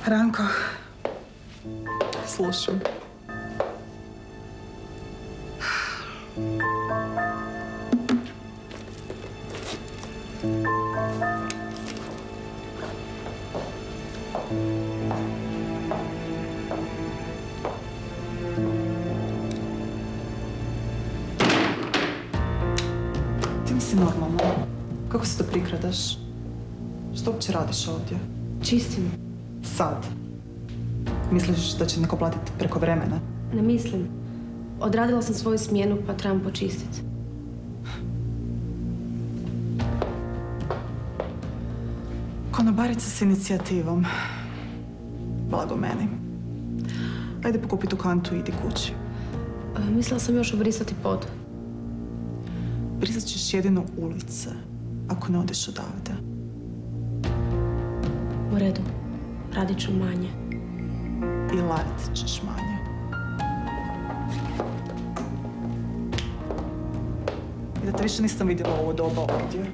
Ranko, slušam. Ti mi si normalna. Kako se to prikradaš? Što uopće radiš ovdje? Čistim. Sad. Misliš da će neko platiti preko vremena? Ne mislim. Odradila sam svoju smjenu pa trebam počistiti. Konobarica s inicijativom. Blago meni. Ajde pokupi tu kantu i idi kući. Mislila sam još obrisati pod. Brisat ćeš jedino ulice, ako ne odeš odavde. U redu. Radit ću manje. I ladit ćeš manje. I da te više nisam vidjela u ovo doba ovdje.